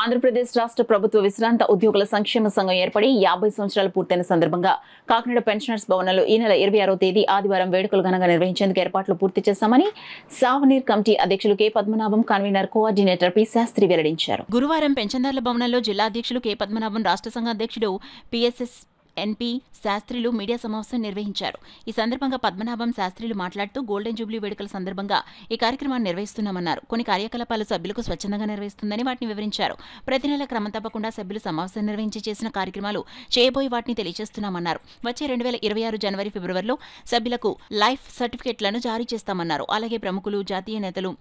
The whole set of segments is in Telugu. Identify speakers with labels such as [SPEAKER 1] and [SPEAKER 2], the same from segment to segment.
[SPEAKER 1] ఆంధ్రప్రదేశ్ రాష్ట్ర ప్రభుత్వ విశ్రాంత ఉద్యోగుల సంక్షేమ సంఘం ఏర్పడి 50 సంవత్సరాలు పూర్తయిన సందర్భంగా కాకినాడ పెన్షనర్స్ భవనంలో ఈ నెల 26వ తేదీ ఆదివారం వేడుకలు ఘనంగా నిర్వహించేందుకు ఏర్పాట్లు పూర్తి చేశామని సావనీర్ కమిటీ అధ్యక్షులు K Padmanabham, convener coordinator P Shastri వెల్లడించారు. గురువారం పెన్షన్దారుల భవనంలో జిల్లా అధ్యక్షులు కె పద్మనాభం, రాష్ట్ర సంఘ అధ్యక్షుడు పిఎస్ఎస్ ఎన్పి శాస్త్రిలు మీడియా సమావేశం నిర్వహించారు. ఈ సందర్భంగా పద్మనాభం శాస్త్రిలు మాట్లాడుతూ గోల్డెన్ జూబ్లీ వేడుకల సందర్భంగా ఈ కార్యక్రమాన్ని నిర్వహిస్తున్నామన్నారు. కొన్ని కార్యకలాపాలు సభ్యులకు స్వచ్ఛందంగా నిర్వహిస్తుందని వాటిని వివరించారు. ప్రతి నెల క్రమం తప్పకుండా సభ్యులు సమావేశం నిర్వహించి చేసిన కార్యక్రమాలు చేయబోయి వాటిని తెలియజేస్తున్నామన్నారు. వచ్చే 2026 జనవరి, ఫిబ్రవరిలో సభ్యులకు లైఫ్ సర్టిఫికెట్లను జారీ చేస్తామన్నారు. అలాగే ప్రముఖులు, జాతీయ నేతలు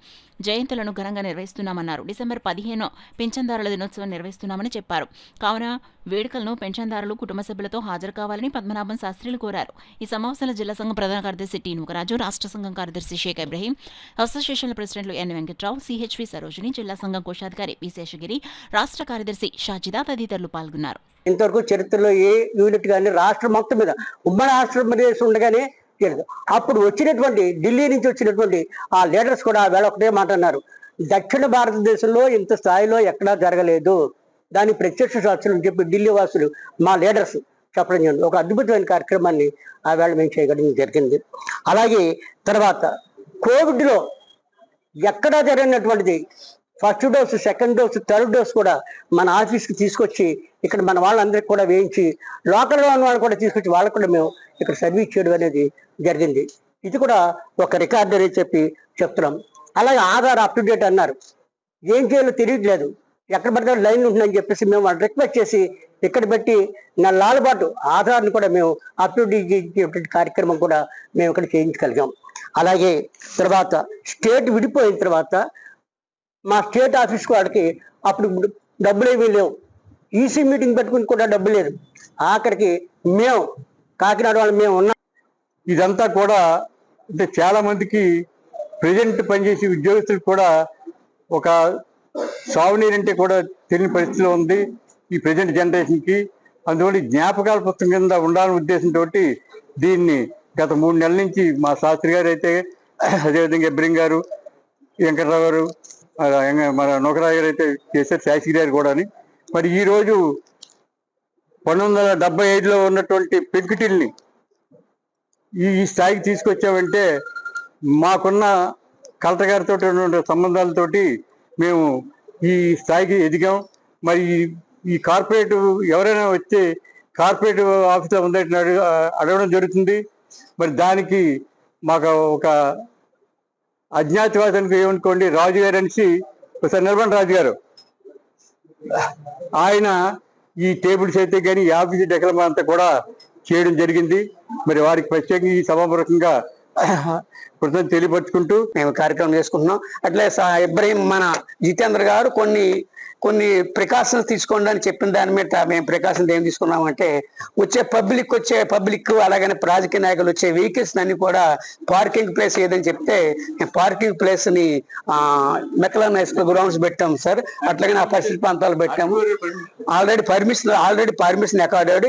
[SPEAKER 1] జయంతులను ఘనంగా నిర్వహిస్తున్నామన్నారు. డిసెంబర్ 15 పింఛన్దారుల దినోత్సవం నిర్వహిస్తున్నామని చెప్పారు. కావున వేడుకలను పెన్షన్దారులు కుటుంబ సభ్యులతో హాజరు కావాలని పద్మనాభం శాస్త్రిలు కోరారు. ఈ సమావేశంలో జిల్లా సంఘం ప్రధాన కార్యదర్శి టి నుకరాజు, రాష్ట్ర సంఘం కార్యదర్శి షేక్ ఇబ్రహీం, అసోసియేషన్ల ప్రెసిడెంట్లు ఎన్ వెంకట్రావు, సిహెచ్వి సరోజిని, జిల్లా సంఘం కోశాధికారి పి శేషగిరి, రాష్ట్ర కార్యదర్శి షాజిదా తదితరులు పాల్గొన్నారు.
[SPEAKER 2] ఇంతవరకు చరిత్రలో ఏ యూనిట్ కానీ రాష్ట్రం మొత్తం మీద ఉమ్మడి ఆంధ్రప్రదేశ్ ఉండగానే అప్పుడు వచ్చినటువంటి ఢిల్లీ నుంచి వచ్చినటువంటి ఆ లీడర్స్ కూడా వేళ ఒకటే మాట అన్నారు, దక్షిణ భారతదేశంలో ఇంత స్థాయిలో ఎక్కడా జరగలేదు, దాని ప్రత్యక్ష సాక్షులు అని చెప్పి ఢిల్లీ వాసులు మా లీడర్స్ చెప్పడం జరిగింది. ఒక అద్భుతమైన కార్యక్రమాన్ని ఆ వేళ మేము చేయడం జరిగింది. అలాగే తర్వాత కోవిడ్లో ఎక్కడా జరిగినటువంటిది first dose, second dose, third dose కూడా మన ఆఫీస్కి తీసుకొచ్చి ఇక్కడ మన వాళ్ళందరికీ కూడా వేయించి లోకల్లో ఉన్న వాళ్ళు కూడా తీసుకొచ్చి వాళ్ళకు కూడా మేము ఇక్కడ సర్వీస్ చేయడం అనేది జరిగింది. ఇది కూడా ఒక రికార్డ్ అని చెప్పి చెప్తున్నాం. అలాగే ఆధార్ అప్ టు డేట్ అన్నారు, ఏం చేయాలో తెలియట్లేదు, ఎక్కడ పడితే లైన్ ఉంటుందని చెప్పేసి మేము వాళ్ళు రిక్వెస్ట్ చేసి ఇక్కడ పెట్టి నెలల పాటు ఆధార్ని కూడా మేము అప్ టు డేట్ కార్యక్రమం కూడా మేము ఇక్కడ చేయించగలిగాం. అలాగే తర్వాత స్టేట్ విడిపోయిన తర్వాత మా స్టేట్ ఆఫీస్ వాడికి అప్పుడు డబ్బులు ఏమీ లేవు, ఈసీ మీటింగ్ పెట్టుకుని కూడా డబ్బు లేదు. ఆఖరికి మేము కాకినాడ వాళ్ళు మేము ఉన్నాం.
[SPEAKER 3] ఇదంతా కూడా అంటే చాలా మందికి ప్రజెంట్ పనిచేసే ఉద్యోగస్తులకు కూడా ఒక సావనీర్ అంటే కూడా తెలియని పరిస్థితిలో ఉంది ఈ ప్రజెంట్ జనరేషన్కి. అందువల్ల జ్ఞాపకాల పుస్తకం కింద ఉండాలనే ఉద్దేశంతో దీన్ని గత 3 నెలల నుంచి మా శాస్త్రి గారు అయితే, అదేవిధంగా ఇబ్రహీం గారు, వెంకటరావు గారు, మన నూకరాజు గారు అయితే చేశారు, శాస్త్రి గారు కూడా. మరి ఈరోజు 1975లో ఉన్నటువంటి పెంకుటిల్ని ఈ స్థాయికి తీసుకొచ్చామంటే మాకున్న కలెక్టర్ గారితో ఉన్న సంబంధాలతోటి మేము ఈ స్థాయికి ఎదిగాం. మరి ఈ కార్పొరేట్ ఎవరైనా వచ్చి కార్పొరేట్ ఆఫీసర్ ఉందని అడగడం జరుగుతుంది. మరి దానికి మాకు ఒక అజ్ఞాతవాసానికి ఏమనుకోండి రాజు గారు అనేసి ఒకసారి నిర్మల్ రాజు గారు, ఆయన ఈ టేబుల్స్ అయితే కానీ ఈ ఆఫీసు డెకలమా అంతా కూడా చేయడం జరిగింది. మరి వారికి ప్రత్యేకంగా ఈ సభాపూర్వకంగా కృతజ్ఞతలు తెలియపరుచుకుంటూ
[SPEAKER 2] మేము కార్యక్రమం చేసుకుంటున్నాం. అట్లే ఇబ్రహీం మన జితేంద్ర గారు కొన్ని ప్రికాషన్స్ తీసుకోండి అని చెప్పిన దాని మీద మేము ప్రికాషన్స్ ఏం తీసుకున్నామంటే వచ్చే పబ్లిక్ అలాగనే రాజకీయ నాయకులు వచ్చే వెహికల్స్ అన్ని కూడా పార్కింగ్ ప్లేస్ ఏదని చెప్తే పార్కింగ్ ప్లేస్ ని మెకలాన్ హై స్కూల్ గ్రౌండ్స్ పెట్టాము సార్. అట్లాగే ఆ పరిస్థితి ప్రాంతాలు పెట్టాము. Already permission accorded.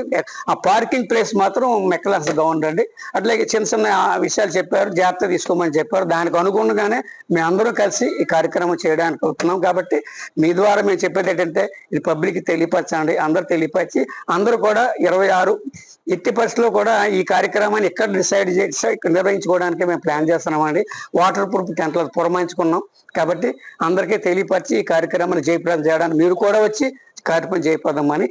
[SPEAKER 2] ఆ పార్కింగ్ ప్లేస్ మాత్రం మెకలాన్స్ గ్రౌండ్ అండి. అట్లాగే చిన్న విషయాలు చెప్పారు, జాగ్రత్త తీసుకోమని చెప్పారు. దానికి అనుగుణంగానే మేమందరం కలిసి ఈ కార్యక్రమం చేయడానికి అవుతున్నాం. కాబట్టి మీ ద్వారా మేము చెప్పేది ఏంటంటే ఇది పబ్లిక్ తెలియపరచండి, అందరూ తెలియపరిచి అందరూ కూడా 26 ఎట్టి పరిస్థితుల్లో కూడా ఈ కార్యక్రమాన్ని ఎక్కడ డిసైడ్ చేసి ఇక్కడ నిర్వహించుకోవడానికి మేము ప్లాన్ చేస్తున్నామండి. వాటర్ ప్రూఫ్ టెంట్లను పురమాయించుకున్నాం. కాబట్టి అందరికీ తెలియపరిచి ఈ కార్యక్రమాన్ని జయప్రదం చేయడానికి మీరు కూడా వచ్చి కార్యక్రమం జయప్రదం అని